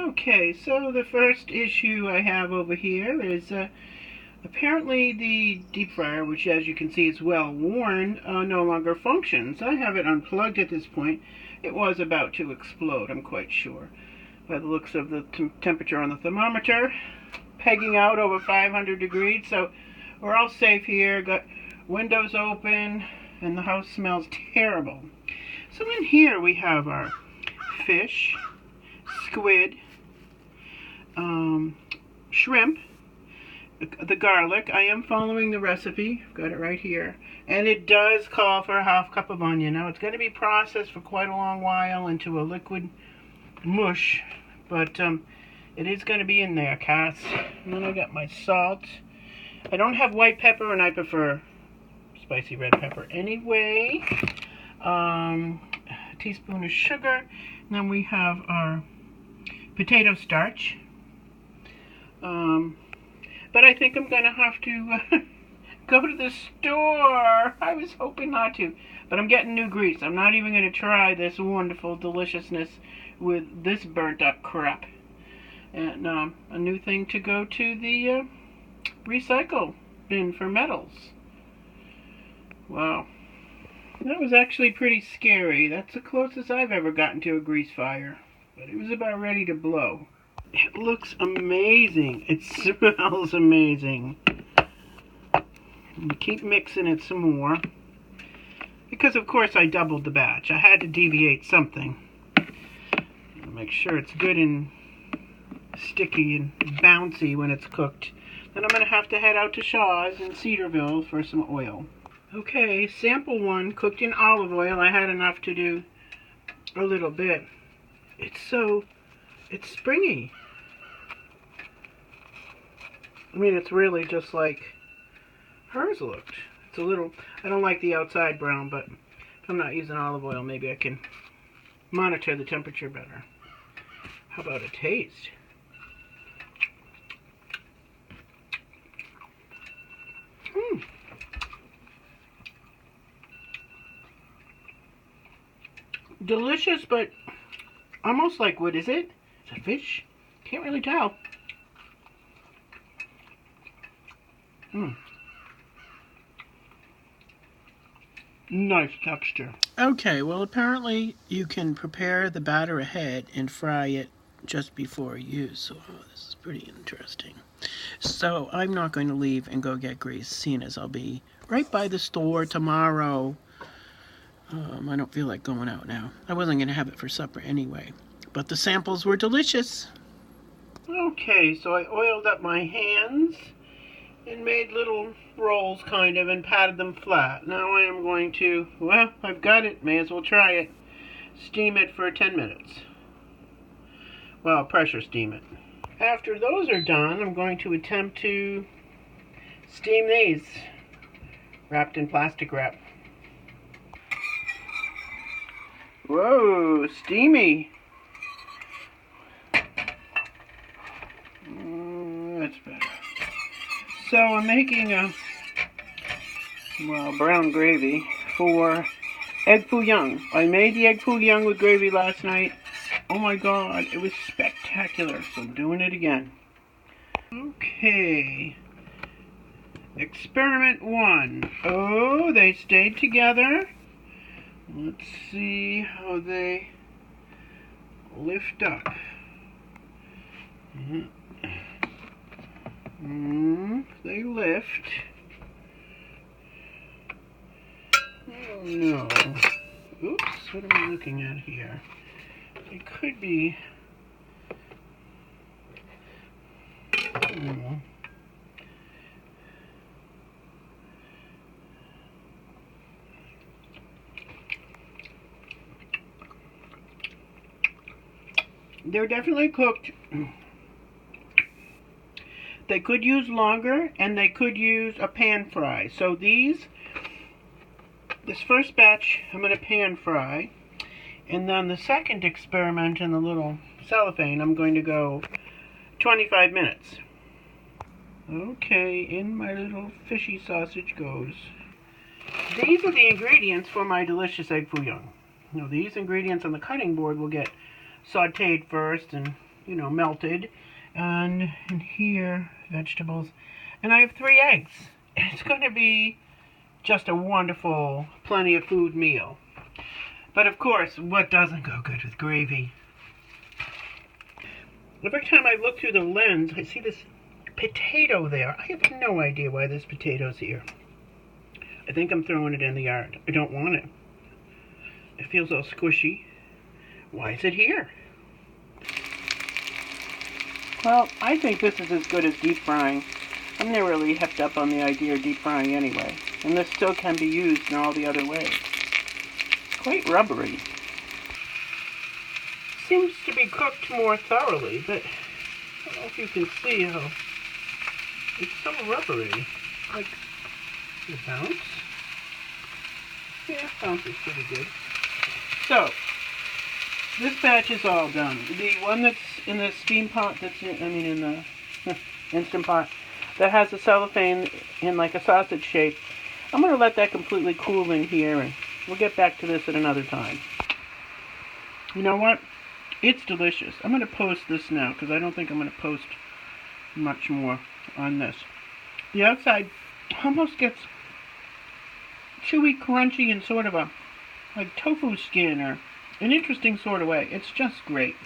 Okay, so the first issue I have over here is apparently the deep fryer, which as you can see is well worn, no longer functions. I have it unplugged at this point. It was about to explode, I'm quite sure, by the looks of the temperature on the thermometer, pegging out over 500 degrees, so we're all safe here. Got windows open, and the house smells terrible. So in here we have our fish, squid, shrimp, the garlic. I am following the recipe. I've got it right here. And it does call for a half cup of onion. Now it's going to be processed for quite a long while into a liquid mush, but it is going to be in there, Cass. And then I got my salt. I don't have white pepper, and I prefer spicy red pepper anyway. A teaspoon of sugar. And then we have our potato starch. But I think I'm going to have to go to the store. I was hoping not to. But I'm getting new grease. I'm not even going to try this wonderful deliciousness with this burnt up crap. And a new thing to go to the recycle bin for metals. Wow. That was actually pretty scary. That's the closest I've ever gotten to a grease fire. But it was about ready to blow. It looks amazing. It smells amazing. And keep mixing it some more. Because of course I doubled the batch. I had to deviate something. Make sure it's good and sticky and bouncy when it's cooked. Then I'm going to have to head out to Shaw's in Cedarville for some oil. Okay, sample one, cooked in olive oil. I had enough to do a little bit. It's springy. I mean, it's really just like hers looked. It's a little, I don't like the outside brown, but if I'm not using olive oil, maybe I can monitor the temperature better. How about a taste? Delicious, but almost like, what is it? Is it fish? Can't really tell. Nice texture. Okay, well apparently you can prepare the batter ahead and fry it just before use. So this is pretty interesting. So I'm not going to leave and go get grease, seeing as I'll be right by the store tomorrow. I don't feel like going out now. I wasn't going to have it for supper anyway. But the samples were delicious. Okay, so I oiled up my hands and made little rolls kind of and patted them flat. Now I am going to, well, I've got it. May as well try it. Steam it for 10 minutes. Well, pressure steam it. After those are done, I'm going to attempt to steam these wrapped in plastic wrap. Whoa, steamy. That's better. So I'm making a, well, brown gravy for egg foo young. I made the egg foo young with gravy last night. Oh my god, it was spectacular, so I'm doing it again. Okay. Experiment 1. Oh, they stayed together. Let's see how they lift up. They lift. Oh no. Oops, what am I looking at here? It could be... They're definitely cooked. They could use longer, and they could use a pan fry. So this first batch, I'm going to pan fry. And then the second experiment in the little cellophane, I'm going to go 25 minutes. Okay, in my little fishy sausage goes. These are the ingredients for my delicious egg foo young. Now, these ingredients on the cutting board will get sauteed first and you know, melted. And in here, vegetables. And I have 3 eggs. It's going to be just a wonderful, plenty of food meal. But of course, what doesn't go good with gravy? Every time I look through the lens, I see this potato there. I have no idea why this potato's here. I think I'm throwing it in the yard. I don't want it. It feels all squishy. Why is it here? Well, I think this is as good as deep frying. I'm not really hepped up on the idea of deep frying anyway. And this still can be used in all the other ways. Quite rubbery. Seems to be cooked more thoroughly, but I don't know if you can see how it's so rubbery. Like, the bounce? Yeah, bounce is pretty good. So, this batch is all done. The one that's in the steam pot, in the Instant Pot, that has the cellophane in like a sausage shape, I'm going to let that completely cool in here, and we'll get back to this at another time. You know what? It's delicious. I'm going to post this now, because I don't think I'm going to post much more on this. The outside almost gets chewy, crunchy, and sort of a like tofu skin, or an interesting sort of way. It's just great.